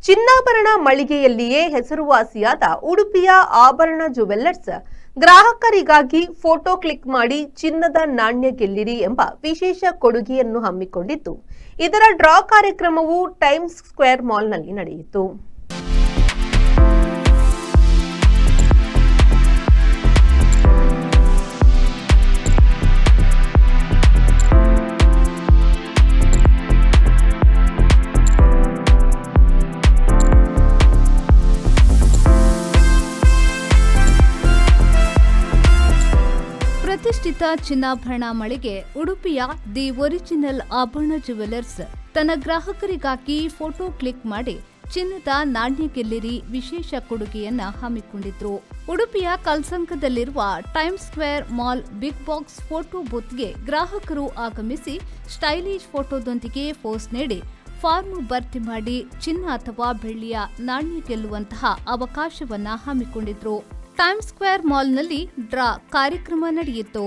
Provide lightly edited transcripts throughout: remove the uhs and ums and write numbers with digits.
ಚಿನ್ನಾಭರಣ ಮಳಿಗೆಯಲ್ಲಿಯೇ ಹೆಸರುವಾಸಿಯಾದ ಉಡುಪಿಯ ಆಭರಣ ಜುವೆಲ್ಲರ್ಸ್ ಗ್ರಾಹಕರಿಗಾಗಿ ಫೋಟೋ ಕ್ಲಿಕ್ ಮಾಡಿ ಚಿನ್ನದ ನಾಣ್ಯ ಗೆಲ್ಲಿರಿ ಎಂಬ ವಿಶೇಷ ಕೊಡುಗೆಯನ್ನು ಹಮ್ಮಿಕೊಂಡಿದ್ದು, ಇದರ ಡ್ರಾ ಕಾರ್ಯಕ್ರಮವು ಟೈಮ್ಸ್ ಸ್ಕ್ವೇರ್ ಮಾಲ್ನಲ್ಲಿ ನಡೆಯಿತು. ಪ್ರತಿಷ್ಠಿತ ಚಿನ್ನಾಭರಣ ಮಳಿಗೆ ಉಡುಪಿಯ ದಿ ಒರಿಜಿನಲ್ ಆಭರಣ ಜುವೆಲ್ಲರ್ಸ್ ತನ್ನ ಗ್ರಾಹಕರಿಗಾಗಿ ಫೋಟೋ ಕ್ಲಿಕ್ ಮಾಡಿ ಚಿನ್ನದ ನಾಣ್ಯ ಗೆಲ್ಲಿರಿ ವಿಶೇಷ ಕೊಡುಗೆಯನ್ನ ಹಮ್ಮಿಕೊಂಡಿದ್ರು. ಉಡುಪಿಯ ಕಲ್ಸಂಕದಲ್ಲಿರುವ Times Square mall big box photo ಬೂತ್ಗೆ ಗ್ರಾಹಕರು ಆಗಮಿಸಿ ಸ್ಟೈಲಿಶ್ ಫೋಟೋದೊಂದಿಗೆ ಪೋಸ್ ನೀಡಿ ಫಾರ್ಮ್ ಭರ್ತಿ ಮಾಡಿ ಚಿನ್ನ ಅಥವಾ ಬೆಳ್ಳಿಯ ನಾಣ್ಯ ಗೆಲ್ಲುವಂತಹ ಅವಕಾಶವನ್ನ ಹಮ್ಮಿಕೊಂಡಿದ್ರು. ಟೈಮ್ಸ್ ಸ್ಕ್ವೇರ್ ಮಾಲ್ನಲ್ಲಿ ಡ್ರಾ ಕಾರ್ಯಕ್ರಮ ನಡೆಯಿತು.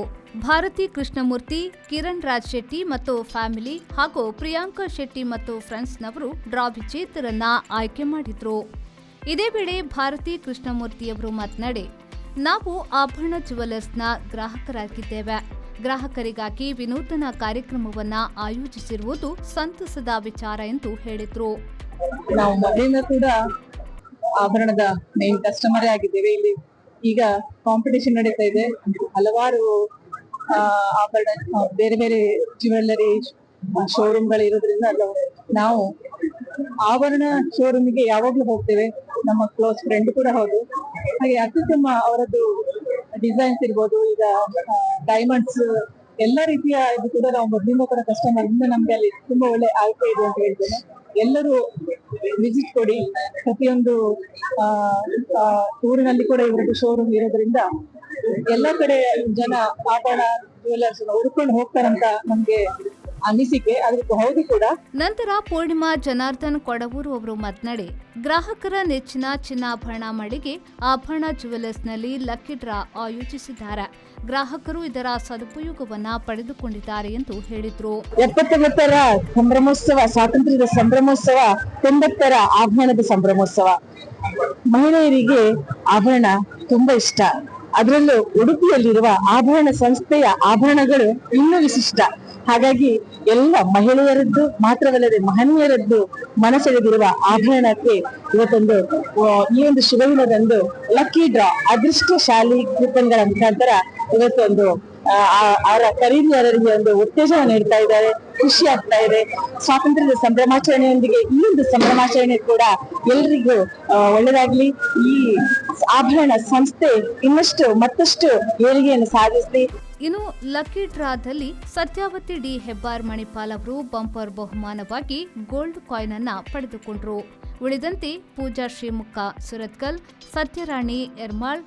ಭಾರತಿ ಕೃಷ್ಣಮೂರ್ತಿ, ಕಿರಣ್ ರಾಜ್ ಶೆಟ್ಟಿ ಮತ್ತು ಫ್ಯಾಮಿಲಿ ಹಾಗೂ ಪ್ರಿಯಾಂಕಾ ಶೆಟ್ಟಿ ಮತ್ತು ಫ್ರೆಂಡ್ಸ್ನವರು ಡ್ರಾ ವಿಜೇತರನ್ನ ಆಯ್ಕೆ ಮಾಡಿದ್ರು. ಇದೇ ವೇಳೆ ಭಾರತಿ ಕೃಷ್ಣಮೂರ್ತಿಯವರು ಮಾತನಾಡಿ, ನಾವು ಆಭರಣ ಜುವೆಲ್ಲರ್ಸ್ನ ಗ್ರಾಹಕರಾಗಿದ್ದೇವೆ. ಗ್ರಾಹಕರಿಗಾಗಿ ವಿನೂತನ ಕಾರ್ಯಕ್ರಮವನ್ನ ಆಯೋಜಿಸಿರುವುದು ಸಂತಸದ ವಿಚಾರ ಎಂದು ಹೇಳಿದ್ರು. ನಾವು ಮೊದಲಿಂದ ಕೂಡ ಆಭರಣದ ಮೇನ್ ಕಸ್ಟಮರೇ ಆಗಿದ್ದೇವೆ. ಇಲ್ಲಿ ಈಗ ಕಾಂಪಿಟೇಷನ್ ನಡೀತಾ ಇದೆ. ಹಲವಾರು ಆಭರಣ ಬೇರೆ ಬೇರೆ ಜ್ಯುವೆಲ್ಲರಿ ಶೋರೂಮ್ಗಳು ಇರೋದ್ರಿಂದ ನಾವು ಆಭರಣ ಶೋರೂಮಿಗೆ ಯಾವಾಗ್ಲೂ ಹೋಗ್ತೇವೆ. ನಮ್ಮ ಕ್ಲೋಸ್ ಫ್ರೆಂಡ್ ಕೂಡ ಹೌದು. ಹಾಗೆ ಅತ್ಯುತ್ತಮ ಅವರದ್ದು ಡಿಸೈನ್ಸ್ ಇರ್ಬೋದು, ಈಗ ಡೈಮಂಡ್ಸ್ ಎಲ್ಲ ರೀತಿಯ ಇದು ಕೂಡ ನಾವು ಮೊದಲಿಂದ ಕೂಡ ಕಸ್ಟಮರ್ ಇಂದ ನಮ್ಗೆ ಅಲ್ಲಿ ತುಂಬಾ ಒಳ್ಳೆ ಆಯ್ಕೆ ಇದೆ ಅಂತ ಹೇಳ್ತೇನೆ. ಎಲ್ಲರೂ ವಿಸಿಟ್ ಕೊಡಿ. ಪ್ರತಿಯೊಂದು ಊರಿನಲ್ಲಿ ಕೂಡ ಇವರದ್ದು ಶೋರೂಮ್ ಇರೋದ್ರಿಂದ ಎಲ್ಲ ಕಡೆ ಜನ ಆಭರಣ ಜ್ಯುವೆಲ್ಲರ್ಸ್ ಹುಡ್ಕೊಂಡು ಹೋಗ್ತಾರಂತ ನಮ್ಗೆ ಅನಿಸಿಕೆ. ಅದಕ್ಕೂ ಹೌದು ಕೂಡ. ನಂತರ ಪೂರ್ಣಿಮಾ ಜನಾರ್ದನ್ ಕೊಡವೂರು ಅವರು ಮಾತನಾಡಿ, ಗ್ರಾಹಕರ ನೆಚ್ಚಿನ ಚಿನ್ನಾಭರಣ ಮಳಿಗೆ ಆಭರಣ ಜುವೆಲ್ಲರ್ಸ್ನಲ್ಲಿ ಲಕ್ಕಿ ಡ್ರಾ ಆಯೋಜಿಸಿದ್ದಾರೆ. ಗ್ರಾಹಕರು ಇದರ ಸದುಪಯೋಗವನ್ನ ಪಡೆದುಕೊಂಡಿದ್ದಾರೆ ಎಂದು ಹೇಳಿದ್ರು. 79ರ ಸಂಭ್ರಮೋತ್ಸವ, ಸ್ವಾತಂತ್ರ್ಯದ ಸಂಭ್ರಮೋತ್ಸವ, 90ರ ಆಭರಣದ ಸಂಭ್ರಮೋತ್ಸವ. ಮಹಿಳೆಯರಿಗೆ ಆಭರಣ ತುಂಬಾ ಇಷ್ಟ. ಅದರಲ್ಲೂ ಉಡುಪಿಯಲ್ಲಿರುವ ಆಭರಣ ಸಂಸ್ಥೆಯ ಆಭರಣಗಳು ಇನ್ನೂ ವಿಶಿಷ್ಟ. ಹಾಗಾಗಿ ಎಲ್ಲ ಮಹಿಳೆಯರದ್ದು ಮಾತ್ರವಲ್ಲದೆ ಮಹನೀಯರದ್ದು ಮನಸೆಳೆದಿರುವ ಆಭರಣಕ್ಕೆ ಇವತ್ತೊಂದು ಈ ಒಂದು ಶುಭ ದಿನದಂದು ಲಕ್ಕಿ ಡ್ರಾ ಅದೃಷ್ಟಶಾಲಿ ಕೂಪನ್ಗಳ ಮುಖಾಂತರ ಇವತ್ತೊಂದು ಅವರ ಖರೀದಿದಾರರಿಗೆ ಒಂದು ಉತ್ತೇಜನ ನೀಡ್ತಾ ಇದ್ದಾರೆ. ಖುಷಿ ಆಗ್ತಾ ಇದೆ. ಸ್ವಾತಂತ್ರ್ಯದ ಸಂಭ್ರಮಾಚರಣೆಯೊಂದಿಗೆ ಈ ಒಂದು ಸಂಭ್ರಮಾಚರಣೆ ಕೂಡ ಎಲ್ಲರಿಗೂ ಒಳ್ಳೆದಾಗ್ಲಿ. ಈ ಆಭರಣ ಸಂಸ್ಥೆ ಇನ್ನಷ್ಟು ಮತ್ತಷ್ಟು ಏಳಿಗೆಯನ್ನು ಸಾಧಿಸಲಿ. ಇನ್ನು ಲಕ್ಕಿ ಡ್ರಾದಲ್ಲಿ ಸತ್ಯಾವತಿ ಡಿ ಹೆಬ್ಬಾರ್ ಮಣಿಪಾಲ್ ಅವರು ಬಂಪರ್ ಬಹುಮಾನವಾಗಿ ಗೋಲ್ಡ್ ಕಾಯಿನ್ ಅನ್ನ ಪಡೆದುಕೊಂಡ್ರು. ಉಳಿದಂತೆ ಪೂಜಾ ಶ್ರೀಮುಖ ಸುರತ್ಕಲ್, ಸತ್ಯರಾಣಿ ಎರ್ಮಾಳ್,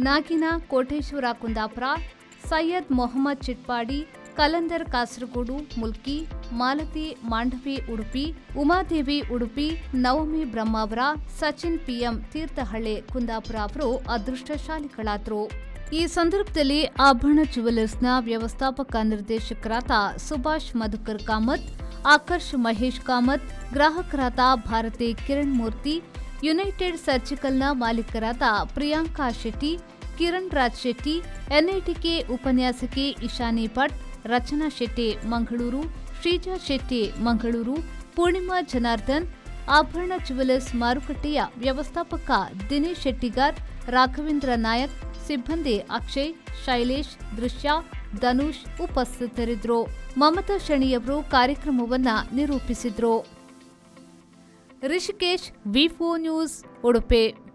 ನಾಗಿನ ಕೋಟೇಶ್ವರ ಕುಂದಾಪುರ, ಸೈಯದ್ ಮೊಹಮ್ಮದ್ ಚಿಟ್ಪಾಡಿ, ಕಲಂದರ್ ಕಾಸರಗೋಡು ಮುಲ್ಕಿ, ಮಾಲತಿ ಮಾಂಡವಿ ಉಡುಪಿ, ಉಮಾದೇವಿ ಉಡುಪಿ, ನವಮಿ ಬ್ರಹ್ಮಾವರ, ಸಚಿನ್ ಪಿಎಂ ತೀರ್ಥಹಳ್ಳಿ ಕುಂದಾಪುರ ಅವರು ಅದೃಷ್ಟಶಾಲಿಗಳಾದರು. ಈ ಸಂದರ್ಭದಲ್ಲಿ ಆಭರಣ ಜುವೆಲ್ಲರ್ಸ್ನ ವ್ಯವಸ್ಥಾಪಕ ನಿರ್ದೇಶಕರಾದ ಸುಭಾಷ್ ಮಧುಕರ್ ಕಾಮತ್, ಆಕರ್ಷ್ ಮಹೇಶ್ ಕಾಮತ್, ಗ್ರಾಹಕರಾದ ಭಾರತಿ ಕಿರಣ್ ಮೂರ್ತಿ, ಯುನೈಟೆಡ್ ಸರ್ಜಿಕಲ್ನ ಮಾಲೀಕರಾದ ಪ್ರಿಯಾಂಕಾ ಶೆಟ್ಟಿ, ಕಿರಣ್ ರಾಜ್ ಶೆಟ್ಟಿ, ಎನ್ಐಟಿಕೆ ಉಪನ್ಯಾಸಕಿ ಇಶಾನಿ ಭಟ್, ರಚನಾ ಶೆಟ್ಟಿ ಮಂಗಳೂರು, ಶ್ರೀಜಾ ಶೆಟ್ಟಿ ಮಂಗಳೂರು, ಪೂರ್ಣಿಮಾ ಜನಾರ್ದನ್, ಆಭರಣ ಜುವೆಲ್ಲರ್ಸ್ ಮಾರುಕಟ್ಟೆಯ ವ್ಯವಸ್ಥಾಪಕ ದಿನೇಶ್ ಶೆಟ್ಟಿಗಾರ್, ರಾಘವೇಂದ್ರ ನಾಯಕ್, ಸಿಬ್ಬಂದಿ ಅಕ್ಷಯ್, ಶೈಲೇಶ್, ದೃಶ್ಯ, ಧನುಷ್ ಉಪಸ್ಥಿತರಿದ್ದರು. ಮಮತಾ ಶಣಿಯವರು ಕಾರ್ಯಕ್ರಮವನ್ನ ನಿರೂಪಿಸಿದ್ರು. ರಿಷಿಕೇಶ್, ವಿ4 ನ್ಯೂಸ್, ಉಡುಪಿ.